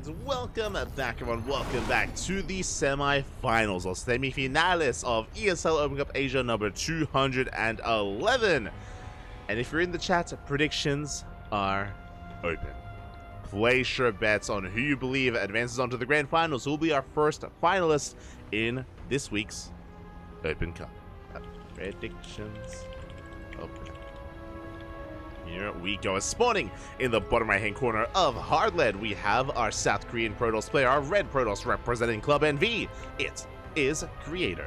And welcome back, everyone. Welcome back to the semi-finals or semi-finales of ESL Open Cup Asia number 211. And if you're in the chat, predictions are open. Place your bets on who you believe advances onto the grand finals, who will be our first finalist in this week's Open Cup. Predictions open. Here we go. Spawning in the bottom right hand corner of Hardlead, we have our South Korean Protoss player, our red Protoss representing Club NV. It is Creator.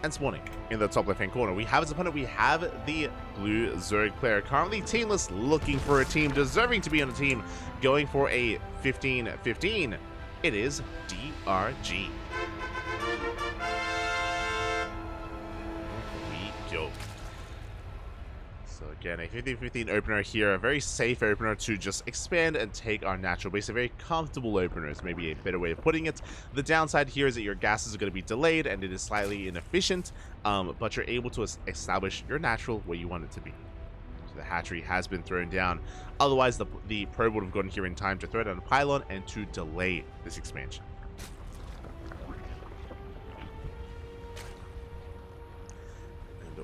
And spawning in the top left hand corner, we have his opponent. We have the blue Zerg player, currently teamless, looking for a team, deserving to be on a team, going for a 15-15. It is DRG. Go. So again, a 15-15 opener here, a very safe opener to just expand and take our natural base. A very comfortable opener is maybe a better way of putting it. The downside here is that your gases are going to be delayed and it is slightly inefficient, but you're able to establish your natural where you want it to be. So the hatchery has been thrown down. Otherwise, the probe would have gotten here in time to throw down a pylon and to delay this expansion.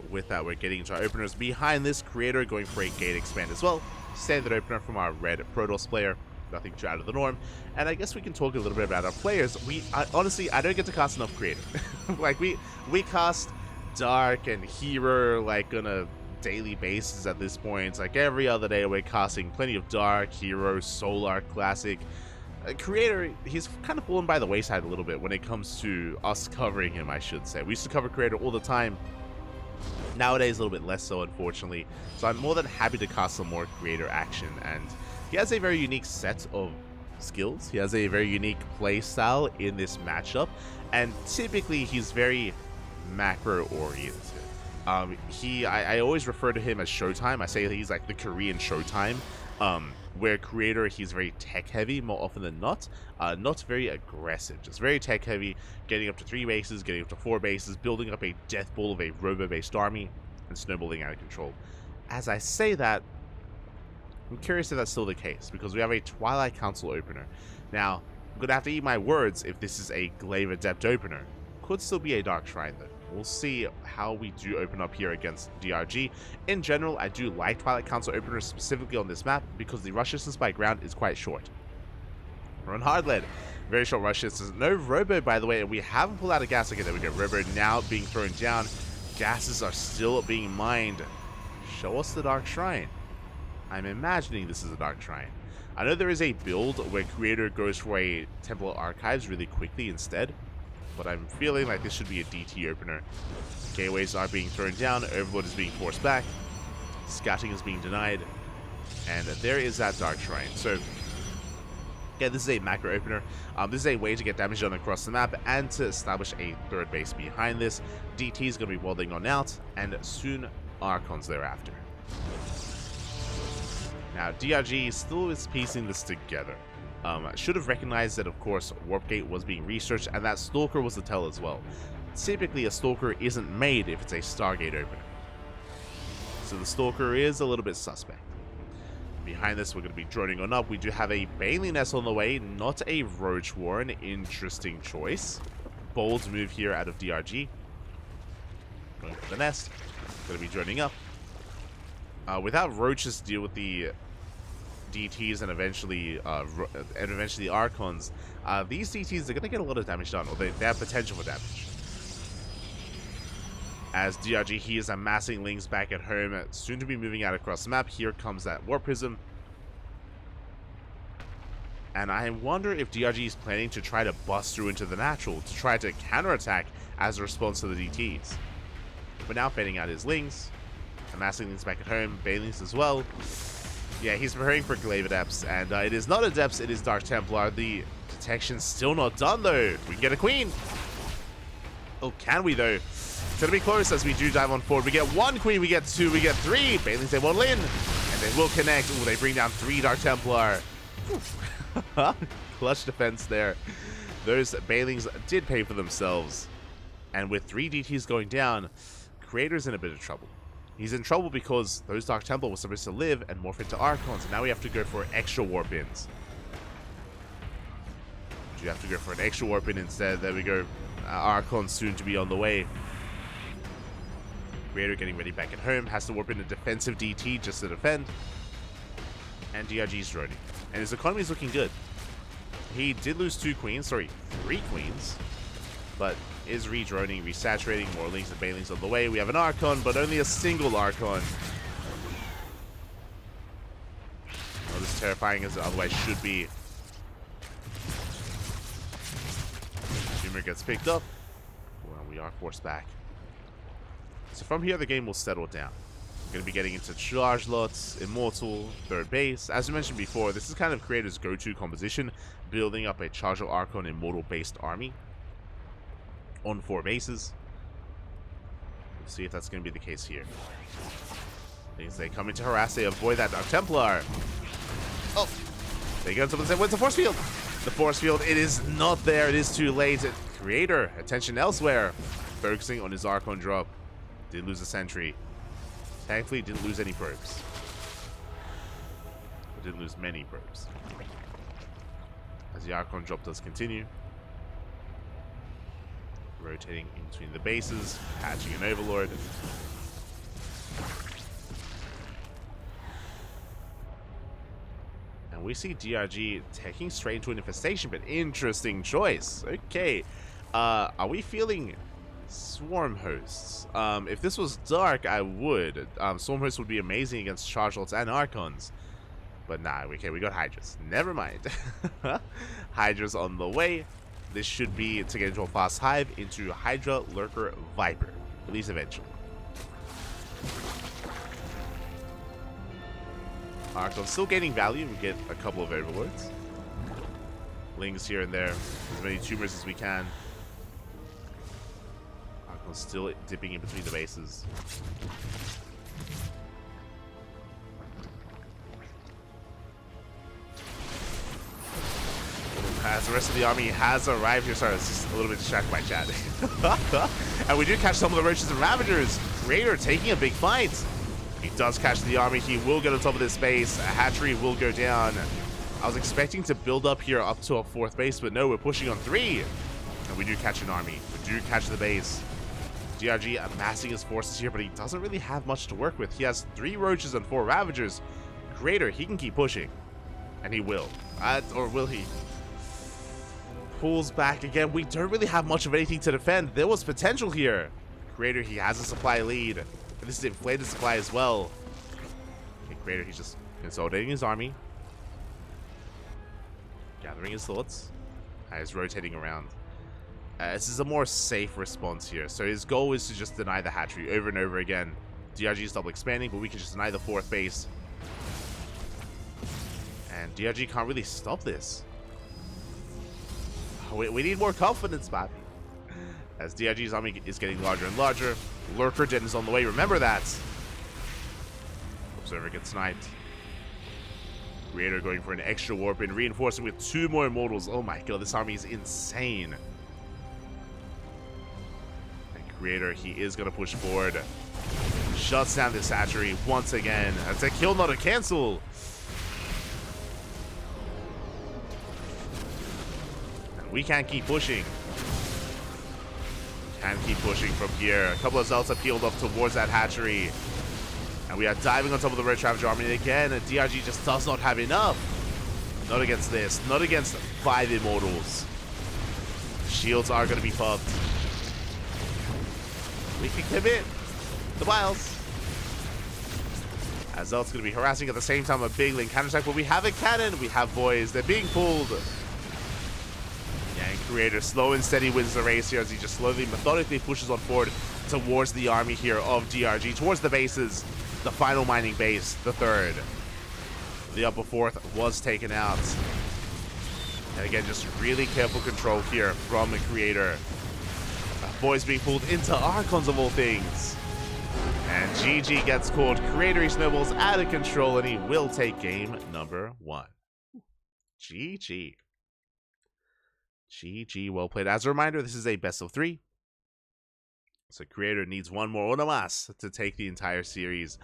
With that, we're getting into our openers. Behind this, Creator going for a gate expand as well. Standard opener from our red Protoss player. Nothing too out of the norm. And I guess we can talk a little bit about our players. Honestly, I don't get to cast enough Creator. Like, we cast Dark and Hero, like, on a daily basis at this point. Like, every other day, we're casting plenty of Dark, Hero, Solar, Classic. Creator, he's kind of fallen by the wayside a little bit when it comes to us covering him, I should say. We used to cover Creator all the time. Nowadays, a little bit less so, unfortunately. So I'm more than happy to cast some more Creator action. And he has a very unique set of skills. He has a very unique play style in this matchup. And typically, he's very macro-oriented. I always refer to him as Showtime. I say he's like the Korean Showtime. Where Creator, he's very tech-heavy more often than not. Not very aggressive, just very tech-heavy, getting up to 3 bases, getting up to 4 bases, building up a death ball of a robo-based army, and snowballing out of control. As I say that, I'm curious if that's still the case, because we have a Twilight Council opener. Now, I'm going to have to eat my words if this is a Glaive Adept opener. Could still be a Dark Shrine, though. We'll see how we do open up here against DRG. In general, I do like Twilight Council openers specifically on this map because the rush distance by ground is quite short. We're on Hardlead. Very short rush distance. No Robo, by the way, and we haven't pulled out a gas. Okay, there we go. Robo now being thrown down. Gases are still being mined. Show us the Dark Shrine. I'm imagining this is a Dark Shrine. I know there is a build where Creator goes for a Temple Archives really quickly instead, but I'm feeling like this should be a DT opener. Gateways are being thrown down, Overlord is being forced back, scouting is being denied, and there is that Dark Shrine. So, yeah, this is a macro opener. This is a way to get damage done across the map and to establish a third base behind this. DT is going to be welding on out, and soon Archons thereafter. Now, DRG still is piecing this together. Should have recognized that, of course, Warp Gate was being researched, and that Stalker was the tell as well. Typically, a Stalker isn't made if it's a Stargate opener. So the Stalker is a little bit suspect. Behind this, we're going to be droning on up. We do have a Bailey Nest on the way, not a Roach Warren. Interesting choice. Bold move here out of DRG. Going for the nest. Going to be droning up. Without Roaches to deal with the DTs and eventually the Archons, these DTs are going to get a lot of damage done, or they have potential for damage. As DRG, he is amassing Lings back at home, soon to be moving out across the map. Here comes that Warp Prism. And I wonder if DRG is planning to try to bust through into the natural, to try to counterattack as a response to the DTs. But now fading out his Lings, amassing Lings back at home, Bailings as well. Yeah, he's preparing for Glaive Adepts, and it is not Adepts, it is Dark Templar. The detection's still not done, though. We can get a Queen. Oh, can we, though? It's going to be close as we do dive on forward. We get 1 Queen, we get 2, we get 3. Bailings, they won't in, and they will connect. Ooh, they bring down 3 Dark Templar. Clutch defense there. Those Bailings did pay for themselves. And with 3 DTs going down, Creator's in a bit of trouble. He's in trouble because those Dark Templar were supposed to live and morph into Archons, and now we have to go for extra warp-ins. You have to go for an extra warp-in instead. There we go. Archons soon to be on the way. Creator getting ready back at home. Has to warp in a defensive DT just to defend. And DRG's droning. And his economy is looking good. He did lose 3 queens, but is re-droning, resaturating, more links and banelings on the way. We have an Archon, but only a single Archon. Not as terrifying as it otherwise should be. Tumor gets picked up. Well, we are forced back. So from here, the game will settle down. We're going to be getting into charge lots, immortal, third base. As we mentioned before, this is kind of Creator's go-to composition, building up a charge Archon immortal-based army on 4 bases. We'll see if that's going to be the case here. Things they come in to harass, they avoid that Dark Templar. Oh, they get someone say, where's the force field? The force field, it is not there. It is too late. Creator, attention elsewhere. Focusing on his Archon drop. Did lose a sentry. Thankfully, didn't lose any probes. But did lose many probes. As the Archon drop does continue. Rotating in between the bases. Hatching an Overlord. And we see DRG taking straight into an infestation, but interesting choice. Okay. Are we feeling Swarm Hosts? If this was Dark, I would. Swarm Hosts would be amazing against Charge Lots and Archons. But nah, okay, we got Hydras. Never mind. Hydras on the way. This should be to get into a fast hive into Hydra, Lurker, Viper. At least eventually. Archon still gaining value. We get a couple of Overlords. Lings here and there. As many tumors as we can. Archon still dipping in between the bases. As the rest of the army has arrived here. Sorry, I was just a little bit distracted by chat. And we do catch some of the Roaches and Ravagers. Raider taking a big fight. He does catch the army. He will get on top of this base. A hatchery will go down. I was expecting to build up here up to a 4th base, but no, we're pushing on 3. And we do catch an army. We do catch the base. DRG amassing his forces here, but he doesn't really have much to work with. He has 3 Roaches and 4 Ravagers. Creator, he can keep pushing. And he will. Or will he? Pulls back again. We don't really have much of anything to defend. There was potential here. Creator, he has a supply lead. And this is inflated supply as well. Okay, Creator, he's just consolidating his army. Gathering his thoughts. He's rotating around. This is a more safe response here. So his goal is to just deny the hatchery over and over again. DRG is double expanding, but we can just deny the 4th base. And DRG can't really stop this. We need more confidence, Bobby. As DRG's army is getting larger and larger. Lurker Den is on the way, remember that. Observer gets sniped. Creator going for an extra warp in, reinforcing with 2 more Immortals. Oh my god, this army is insane. And Creator, he is going to push forward. Shuts down this hatchery once again. That's a kill, not a cancel. We can't keep pushing. Can't keep pushing from here. A couple of Zealots have peeled off towards that hatchery. And we are diving on top of the Red Ravager army again. And DRG just does not have enough. Not against this. Not against 5 Immortals. Shields are going to be popped. We can commit the Biles. As Zealot's going to be harassing at the same time a big link counterattack. But we have a cannon. We have boys. They're being pulled. And Creator slow and steady wins the race here as he just slowly, methodically pushes on forward towards the army here of DRG, towards the bases. The final mining base, the 3rd. The upper 4th was taken out. And again, just really careful control here from the Creator. Boys being pulled into Archons of all things. And GG gets called. Creator, he snowballs out of control and he will take game number 1. GG. GG, well played. As a reminder, this is a best of 3. So Creator needs one more Onamas to take the entire series.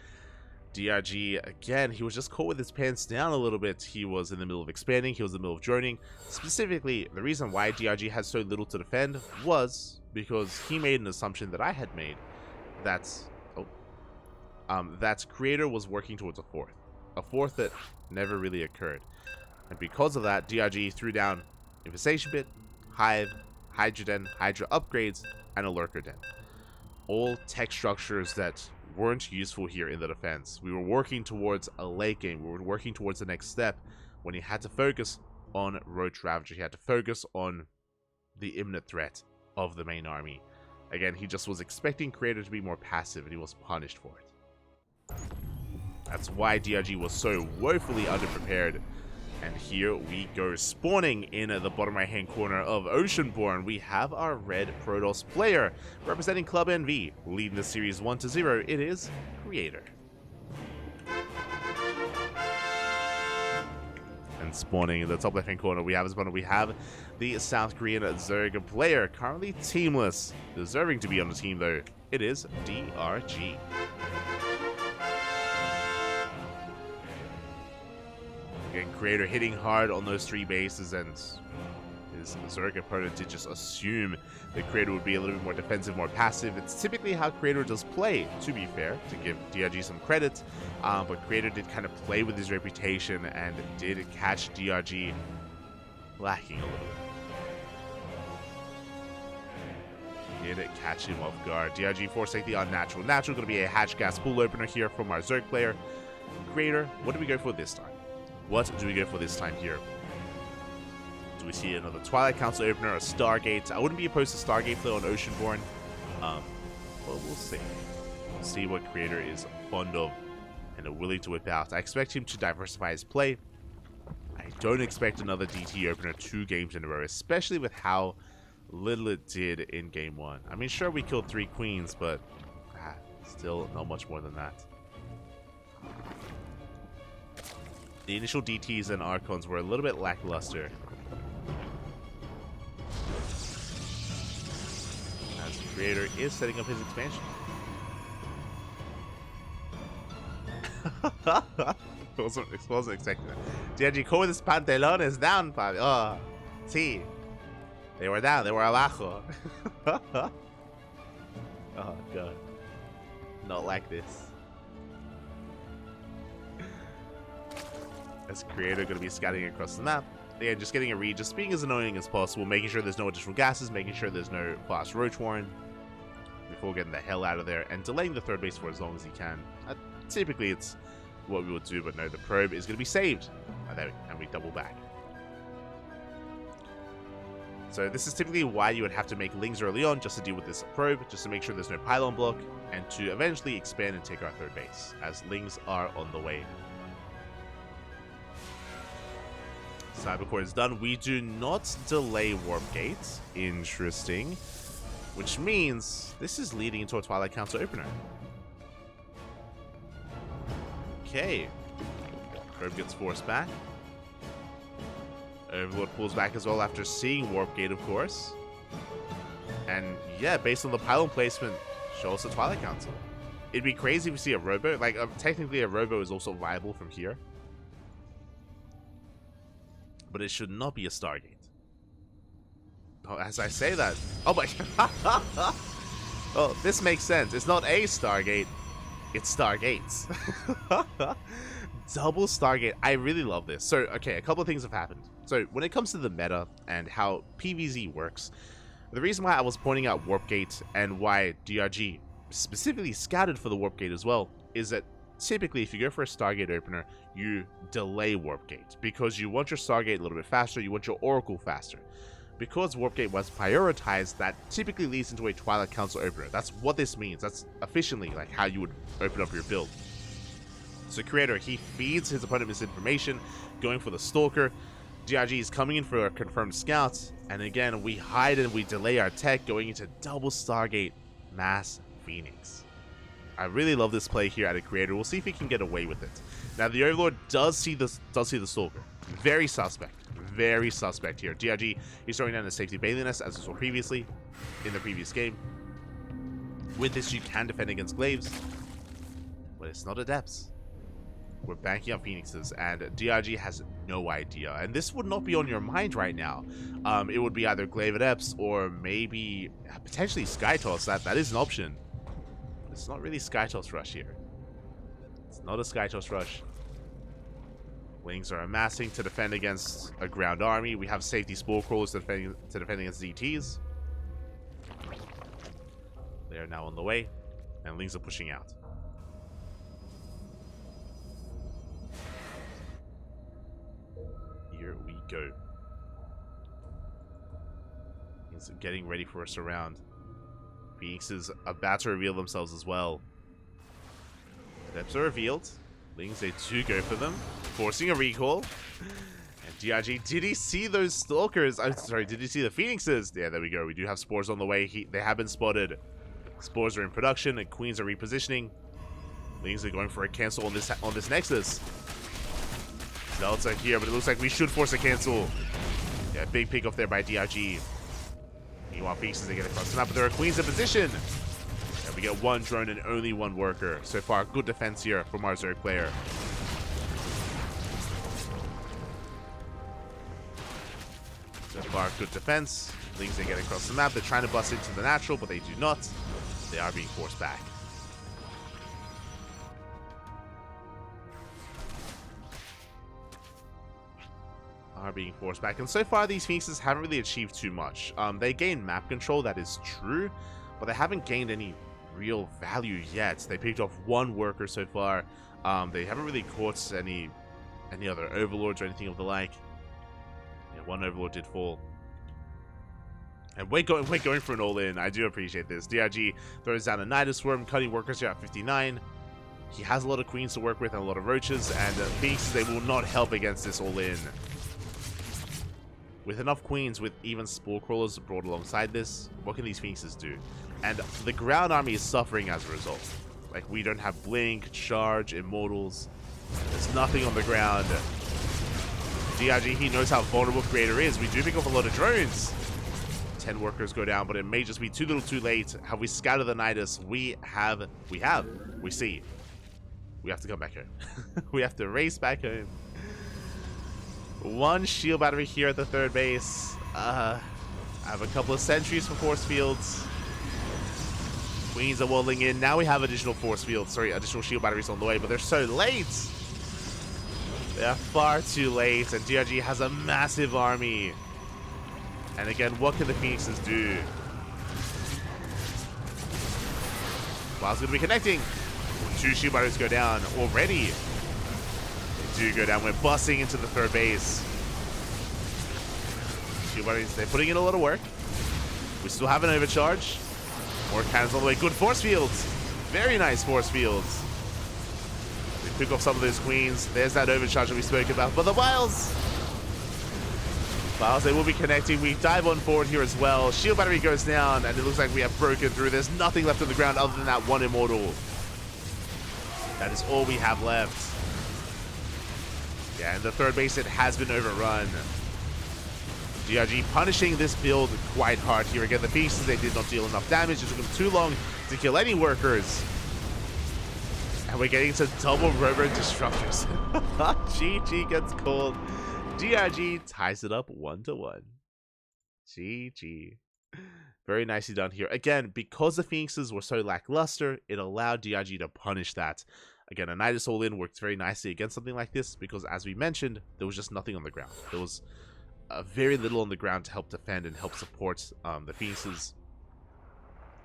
DRG, again, he was just caught with his pants down a little bit. He was in the middle of expanding, he was in the middle of droning. Specifically, the reason why DRG had so little to defend was because he made an assumption that I had made. That Creator was working towards a fourth that never really occurred. And because of that, DRG threw down Infestation Pit, Hive, Hydra Den, Hydra upgrades, and a Lurker Den. All tech structures that weren't useful here in the defense. We were working towards a late game. We were working towards the next step when he had to focus on Roach Ravager. He had to focus on the imminent threat of the main army. Again, he just was expecting Creator to be more passive, and he was punished for it. That's why DRG was so woefully underprepared. And here we go, spawning in the bottom right hand corner of Oceanborn. We have our red Protoss player representing Club NV, leading the series 1-0. It is Creator. And spawning in the top left hand corner, we have the South Korean Zerg player, currently teamless, deserving to be on the team though. It is DRG. Again, Creator hitting hard on those 3 bases, and his Zerg opponent did just assume that Creator would be a little bit more defensive, more passive. It's typically how Creator does play, to be fair, to give DRG some credit. But Creator did kind of play with his reputation and did catch DRG lacking a little bit. Did catch him off guard. DRG forcing the unnatural. Natural going to be a hatch gas pool opener here from our Zerg player. Creator, what do we go for this time? What do we go for this time here? Do we see another Twilight Council opener, a Stargate? I wouldn't be opposed to Stargate play on Oceanborn. Well, we'll see. We'll see what Creator is fond of and are willing to whip out. I expect him to diversify his play. I don't expect another DT opener 2 games in a row, especially with how little it did in game 1. I mean, sure, we killed 3 queens, but still not much more than that. The initial DTs and Archons were a little bit lackluster. As Creator is setting up his expansion. wasn't expecting that. DRG caught his pantalones down, Papi. Oh, sí. They were down. They were abajo. Oh, God. Not like this. As Creator going to be scouting across the map. Again, just getting a read, just being as annoying as possible, making sure there's no additional gases, making sure there's no fast Roach Warren before getting the hell out of there, and delaying the 3rd base for as long as he can. Typically, it's what we would do, but no, the probe is going to be saved. And we double back. So this is typically why you would have to make Lings early on, just to deal with this probe, just to make sure there's no pylon block, and to eventually expand and take our 3rd base, as Lings are on the way. Cybercore is done. We do not delay Warp Gate. Interesting. Which means this is leading into a Twilight Council opener. Okay. Probe gets forced back. Overlord pulls back as well after seeing Warp Gate, of course. And yeah, based on the pylon placement, show us a Twilight Council. It'd be crazy if we see a Robo. Like, technically a Robo is also viable from here. But it should not be a Stargate. Oh, as I say that, oh my god. Oh, this makes sense. It's not a Stargate, it's Stargates. Double Stargate. I really love this. So, okay, a couple of things have happened. So, when it comes to the meta and how PvZ works, the reason why I was pointing out Warp Gate and why DRG specifically scouted for the Warp Gate as well is that typically, if you go for a Stargate opener, you delay Warp Gate because you want your Stargate a little bit faster, you want your Oracle faster. Because Warp Gate was prioritized, that typically leads into a Twilight Council opener. That's what this means. That's efficiently like how you would open up your build. So Creator, he feeds his opponent misinformation, going for the Stalker. DRG is coming in for a confirmed scout, and again, we hide and we delay our tech, going into double Stargate Mass Phoenix. I really love this play here at a Creator. We'll see if he can get away with it. Now, the Overlord does see the Stalker. Very suspect. Very suspect here. DRG, he's throwing down the safety Baliness, as we saw previously in the previous game. With this, you can defend against Glaives, but it's not Adepts. We're banking on Phoenixes, and DRG has no idea. And this would not be on your mind right now. It would be either Glaive Adepts or maybe potentially Skytoss. That is an option. But it's not really Skytoss Rush here. It's not a Skytoss Rush. Wings are amassing to defend against a ground army. We have safety Spore Crawlers to defend against ZTs. They are now on the way, and Lings are pushing out. Here we go. He's getting ready for a surround. Phoenix is about to reveal themselves as well. Adepts are revealed. Lings, they do go for them, forcing a recall. And DRG, did he see those Stalkers? I'm sorry, did he see the Phoenixes? Yeah, there we go. We do have Spores on the way. They have been spotted. Spores are in production, and Queens are repositioning. Lings are going for a cancel on this Nexus. Zealots are here, but it looks like we should force a cancel. Yeah, big pick off there by DRG. Meanwhile, Phoenixes, they get across the map, but there are Queens in position. And we get one drone and only one worker. So far, good defense here from our Zerg player. So far, good defense. Lings, they get across the map. They're trying to bust into the natural, but they do not. They are being forced back. And so far these Phoenixes haven't really achieved too much. They gained map control, that is true, but they haven't gained any real value yet. They picked off one worker so far. They haven't really caught any other overlords or anything of the like. Yeah, one overlord did fall. And we're going for an all-in. I do appreciate this. DRG throws down a Nidus Swarm, cutting workers here at 59. He has a lot of Queens to work with and a lot of Roaches, and Phoenixes, they will not help against this all-in. With enough Queens, with even Spore Crawlers brought alongside this, what can these Phoenixes do? And the ground army is suffering as a result. Like, we don't have Blink, Charge, Immortals. There's nothing on the ground. DRG, he knows how vulnerable Creator is. We do pick up a lot of drones. 10 workers go down, but it may just be too little too late. Have we scouted the Nidus? We see. We have to come back home. We have to race back home. One shield battery here at the third base. I have a couple of sentries for force fields. Queens are walling in. Now we have additional additional shield batteries on the way, but they're so late. They are far too late, and DRG has a massive army. And again, what can the Phoenixes do? Ball's going to be connecting. 2 shield batteries go down already. They do go down. We're busting into the third base. Shield batteries, they're putting in a lot of work. We still have an overcharge. More cannons all the way. Good force fields. Very nice force fields. We pick off some of those Queens. There's that overcharge that we spoke about. But the Vials, they will be connecting. We dive on forward here as well. Shield battery goes down, and it looks like we have broken through. There's nothing left on the ground other than that one Immortal. That is all we have left. Yeah, and the third base, it has been overrun. DRG punishing this build quite hard here. Again, the Phoenixes, they did not deal enough damage. It took them too long to kill any workers. And we're getting to double Robo Disruptors. GG gets called. DRG ties it up 1-1. GG. Very nicely done here. Again, because the Phoenixes were so lackluster, it allowed DRG to punish that. Again, a Nidus all-in worked very nicely against something like this because, as we mentioned, there was just nothing on the ground. There was very little on the ground to help defend and help support the Phoenixes.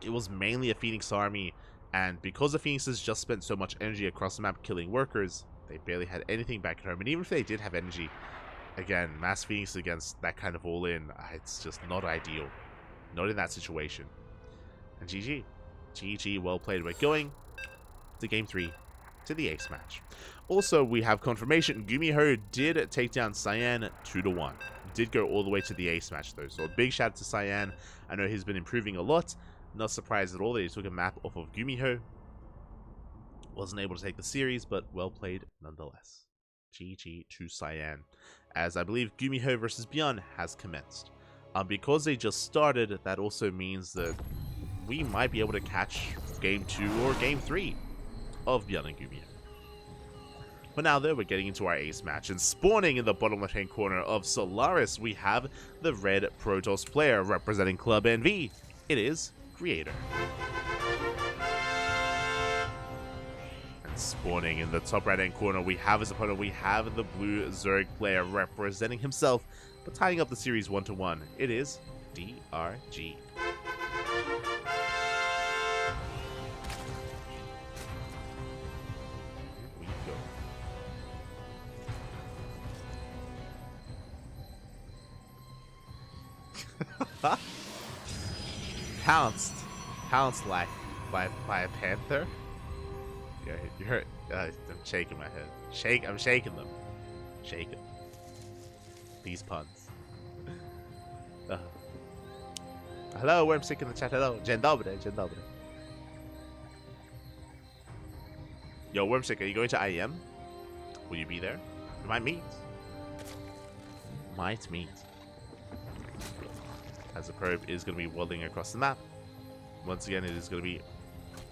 It was mainly a Phoenix army, and because the Phoenixes just spent so much energy across the map killing workers, they barely had anything back at home. And even if they did have energy, again, Mass Phoenix against that kind of all-in, it's just not ideal. Not in that situation. And GG. GG, well played. We're going to Game 3, to the ace match. Also, we have confirmation. Gumiho did take down Cyan 2-1. Did go all the way to the ace match, though. So a big shout out to Cyan. I know he's been improving a lot. Not surprised at all that he took a map off of Gumiho. Wasn't able to take the series, but well played nonetheless. GG to Cyan. As I believe Gumiho versus Beyond has commenced. Because they just started, that also means that we might be able to catch Game 2 or Game 3 of Beyond and Gumiho. But now though, we're getting into our ace match, and spawning in the bottom left hand corner of Solaris, we have the red Protoss player representing Club NV. It is Creator. And spawning in the top right hand corner, we have his opponent, we have the blue Zerg player representing himself, but tying up the series 1-1, it is DRG. Pounced like by a panther. You're I'm shaking my head. I'm shaking them. Shaking. These puns. Hello, Wormsick in the chat. Hello. Dzień dobry. Yo, Wormsick, are you going to IEM? Will you be there? We might meet. As the probe is going to be welding across the map. Once again, it is going to be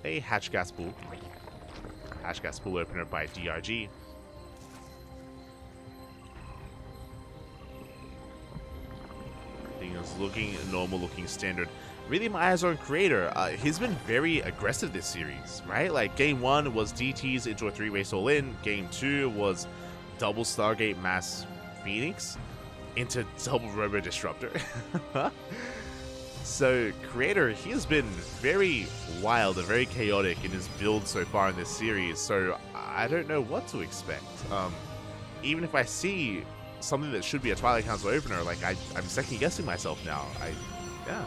a hatch gas pool. Hatch gas pool opener by DRG. Everything is looking normal, looking standard. Really, my eyes are on Creator. He's been very aggressive this series, right? Like, Game 1 was DTs into a 3-way soul-in. Game 2 was double Stargate Mass Phoenix into double Robo Disruptor. So Creator, he has been very wild and very chaotic in his build so far in this series, so I don't know what to expect. Even if I see something that should be a Twilight Council opener, like I'm second guessing myself now. Yeah.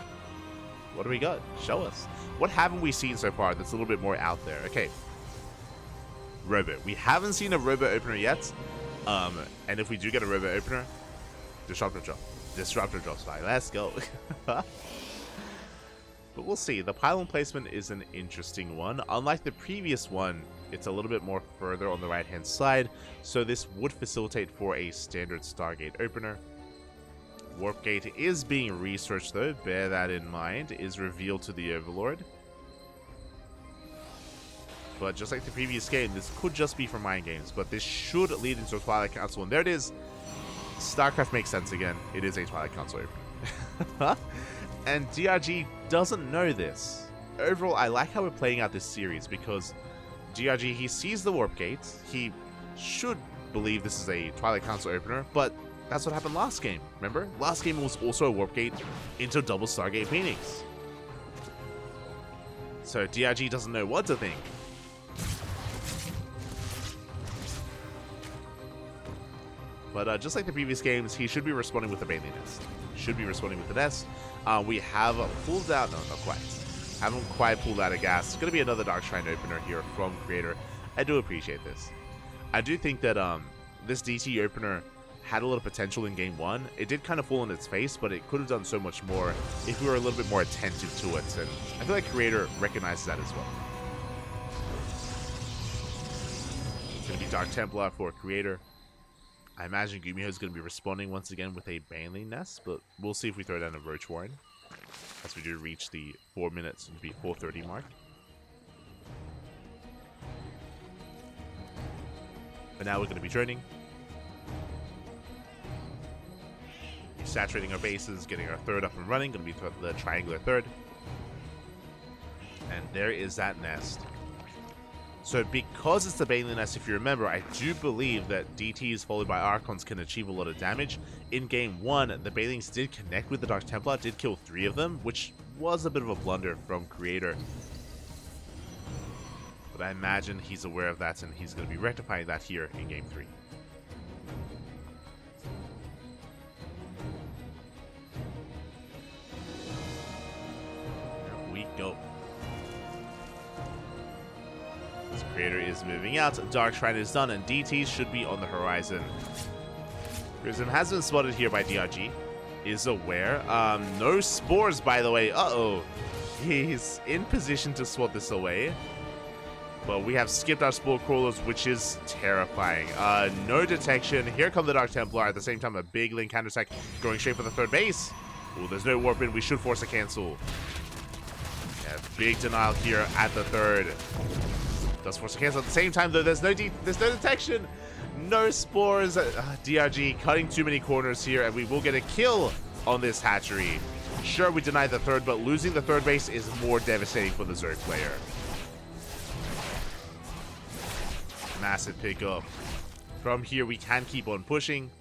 What do we got? Show us. What haven't we seen so far that's a little bit more out there? Okay. Robo. We haven't seen a Robo opener yet. And if we do get a Robo opener, Disruptor drop. Disruptor drops by. Let's go. But we'll see. The pylon placement is an interesting one. Unlike the previous one, it's a little bit more further on the right-hand side, so this would facilitate for a standard Stargate opener. Warp Gate is being researched though, bear that in mind, is revealed to the Overlord. But just like the previous game, this could just be for mind games, but this should lead into a Twilight Council, and there it is. StarCraft makes sense again. It is a Twilight Council opener. And DRG doesn't know this. Overall, I like how we're playing out this series because DRG, he sees the Warp Gate. He should believe this is a Twilight Council opener, but that's what happened last game, remember? Last game was also a Warp Gate into double Stargate Phoenix. So DRG doesn't know what to think. But just like the previous games, he should be responding with a Bailey Nest. Should be responding with the Nest. We have pulled out, no, not quite. Haven't quite pulled out a gas. It's going to be another Dark Shrine opener here from Creator. I do appreciate this. I do think that this DT opener had a little potential in Game 1. It did kind of fall on its face, but it could have done so much more if we were a little bit more attentive to it. And I feel like Creator recognizes that as well. It's going to be Dark Templar for Creator. I imagine Gumiho is going to be responding once again with a Baneling Nest, but we'll see if we throw down a Roach Warren as we do reach the 4 minutes and be 4:30 mark. But now we're going to be droning. Saturating our bases, getting our third up and running, going to be the triangular third. And there is that nest. So because it's the Baneling Nest, if you remember, I do believe that DTs followed by Archons can achieve a lot of damage. In Game 1, the Banelings did connect with the Dark Templar, did kill 3 of them, which was a bit of a blunder from Creator. But I imagine he's aware of that, and he's going to be rectifying that here in Game 3. Here we go. This Creator is moving out, Dark Shrine is done, and DTs should be on the horizon. Prism has been spotted here by DRG. Is aware. No spores, by the way. Uh-oh. He's in position to swat this away. But we have skipped our spore crawlers, which is terrifying. No detection. Here come the Dark Templar. At the same time, a big link counterattack going straight for the third base. Oh, there's no warp in. We should force a cancel. Yeah, Big denial here at the third. Does force a cancel at the same time, though. There's no detection. No spores. DRG cutting too many corners here, and we will get a kill on this hatchery. Sure, we denied the third, but losing the third base is more devastating for the Zerg player. Massive pickup. From here, we can keep on pushing.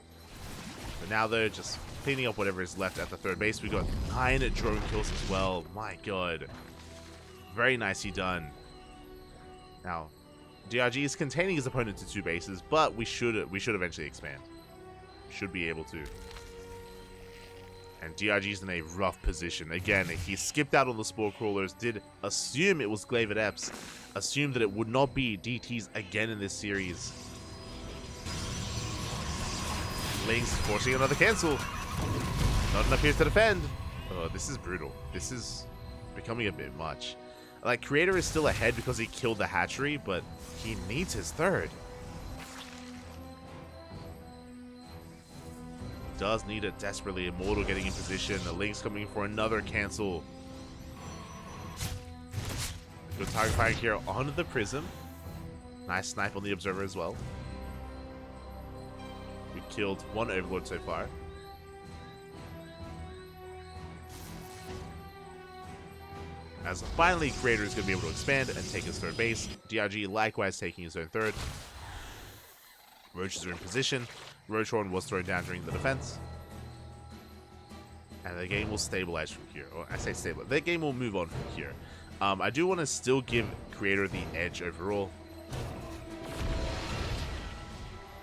But now they're just cleaning up whatever is left at the third base. We got 9 drone kills as well. My god. Very nicely done. Now, DRG is containing his opponent to 2 bases, but we should eventually expand. Should be able to. And DRG's in a rough position. Again, he skipped out on the Spore Crawlers, did assume it was Glaven Eps, assumed that it would not be DTs again in this series. Lynx forcing another cancel. Not enough here to defend. Oh, this is brutal. This is becoming a bit much. Like, Creator is still ahead because he killed the hatchery, but he needs his third. Does need it desperately. Immortal getting in position. The Lynx coming for another cancel. Good target firing here on the Prism. Nice snipe on the Observer as well. We killed 1 Overlord so far. As finally, Creator is going to be able to expand and take his third base. DRG likewise taking his own third. Roaches are in position. Roachhorn was thrown down during the defense. And the game will stabilize from here. Or I say stabilize. The game will move on from here. I do want to still give Creator the edge overall.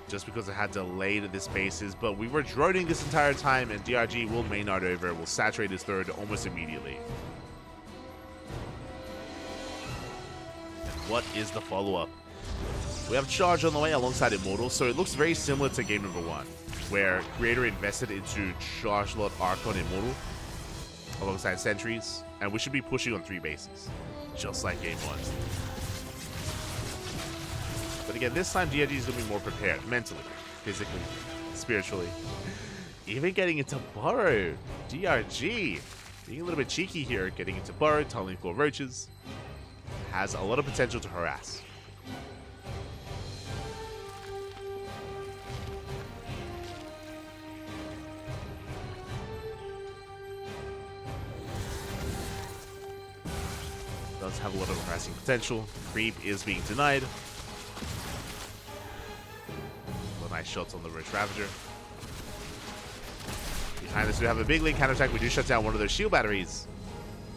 Just because it had delayed this bases. But we were droning this entire time, and DRG will Maynard over. Will saturate his third almost immediately. And what is the follow-up? We have Charge on the way alongside Immortal, so it looks very similar to game number 1, where Creator invested into Charge Lot, Archon, Immortal, alongside Sentries, and we should be pushing on 3 bases, just like game 1. But again, this time DRG is going to be more prepared, mentally, physically, spiritually. Even getting into Burrow, DRG, being a little bit cheeky here, getting into Burrow, tunneling for Roaches, has a lot of potential to harass. Does have a lot of harassing potential. Creep is being denied. Well, nice shots on the Roach Ravager. Behind us we have a big league counterattack. We do shut down one of those shield batteries.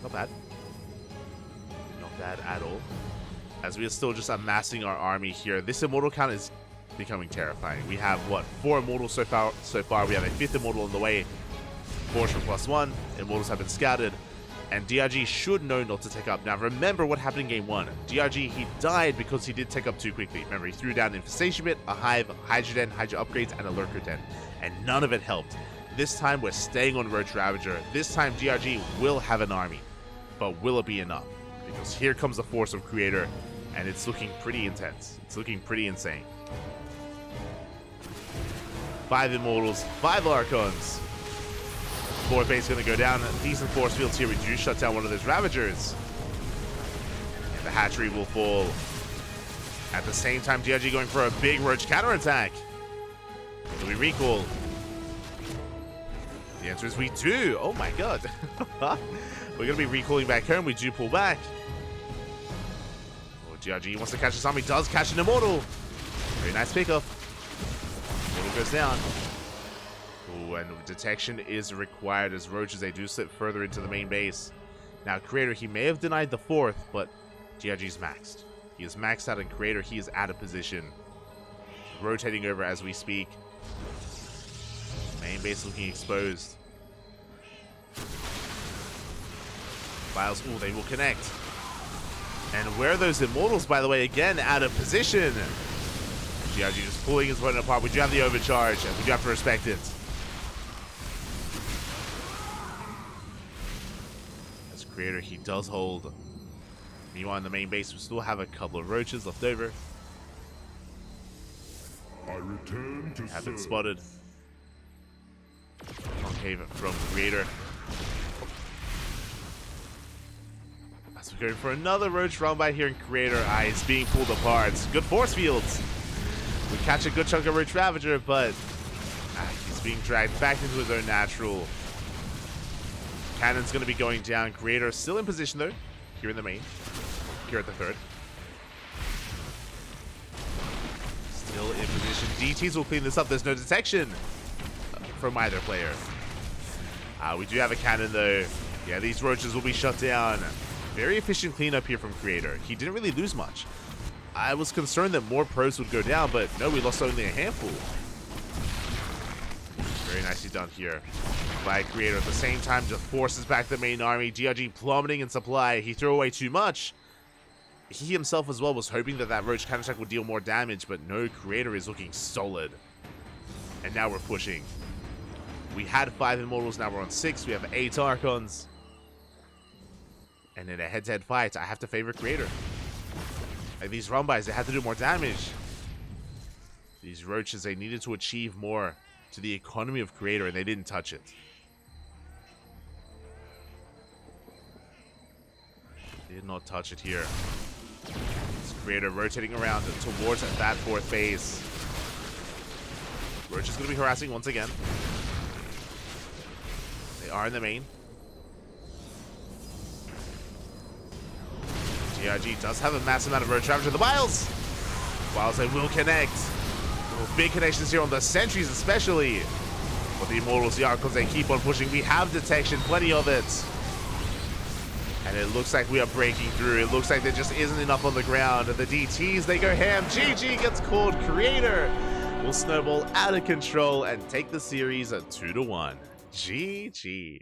Not bad. Not bad at all. As we are still just amassing our army here. This Immortal count is becoming terrifying. We have, what, 4 Immortals so far. We have a 5th Immortal on the way. Force from +1. Immortals have been scouted. And DRG should know not to take up. Now, remember what happened in game 1. DRG, he died because he did take up too quickly. Remember, he threw down an Infestation Bit, a Hive, Hydra Den, Hydra Upgrades, and a Lurker Den. And none of it helped. This time, we're staying on Roach Ravager. This time, DRG will have an army. But will it be enough? Because here comes the force of Creator, and it's looking pretty intense. It's looking pretty insane. 5 Immortals, 5 Archons. 4th base is going to go down. Decent force fields here. We do shut down one of those Ravagers. And the hatchery will fall. At the same time, DRG going for a big Roach counterattack. Do we recall? The answer is we do. Oh my god. We're going to be recalling back home. We do pull back. Oh, DRG wants to catch this army. Does catch an Immortal. Very nice pickup. Immortal goes down. Ooh, and detection is required as Roaches, they do slip further into the main base. Now, Creator, he may have denied the 4th, but DRG's maxed. He is maxed out, and Creator, he is out of position. Rotating over as we speak. Main base looking exposed. Files, ooh, they will connect. And where are those Immortals, by the way, again, out of position. DRG just pulling his opponent apart. We do have the overcharge, and we do have to respect it. As Creator, he does hold. Meanwhile, in the main base, we still have a couple of Roaches left over. I return to have been spotted. Concave from Creator. As we're going for another roach run by here in Creator. He's being pulled apart. Good force fields. We catch a good chunk of Roach Ravager, but he's being dragged back into his own natural. Cannon's going to be going down. Creator still in position though, here in the main. Here at the third. Still in position. DTs will clean this up. There's no detection from either player. We do have a cannon though. Yeah, these roaches will be shut down. Very efficient cleanup here from Creator. He didn't really lose much. I was concerned that more pros would go down, but no, we lost only a handful. Very nicely done here by Creator. At the same time, just forces back the main army. DRG plummeting in supply. He threw away too much. He himself as well was hoping that that roach counter attack would deal more damage, but no, Creator is looking solid. And now we're pushing. We had 5 Immortals, now we're on 6. We have 8 Archons. And in a head-to-head fight, I have to favor Creator. Like these run-bys, they had to do more damage. These roaches, they needed to achieve more to the economy of Creator, and they didn't touch it. Did not touch it here. This Creator rotating around towards that 4th base. Roach is going to be harassing once again. They are in the main. DRG does have a massive amount of Roach Ravager. The Miles! Whilst they will connect. Big connections here on the sentries especially. But the Immortals, the Archons, they keep on pushing. We have detection, plenty of it. And it looks like we are breaking through. It looks like there just isn't enough on the ground. The DTs, they go ham. GG gets called. Creator will snowball out of control and take the series at 2-1. GG.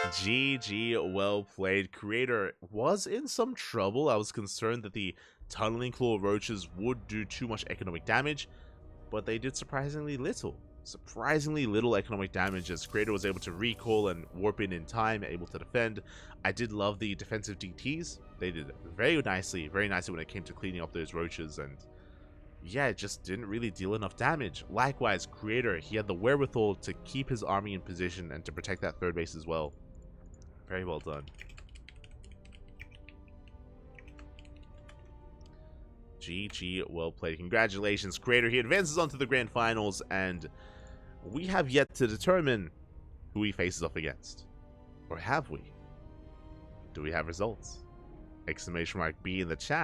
GG, well played. Creator was in some trouble. I was concerned that the Tunneling Claw Roaches would do too much economic damage, but they did surprisingly little. Surprisingly little economic damage as Creator was able to recall and warp in time, able to defend. I did love the defensive DTs. They did very nicely when it came to cleaning up those roaches, and yeah, it just didn't really deal enough damage. Likewise, Creator, he had the wherewithal to keep his army in position and to protect that 3rd base as well. Very well done. GG, well played. Congratulations, Creator. He advances on to the grand finals, and we have yet to determine who he faces off against. Or have we? Do we have results? Exclamation mark B in the chat.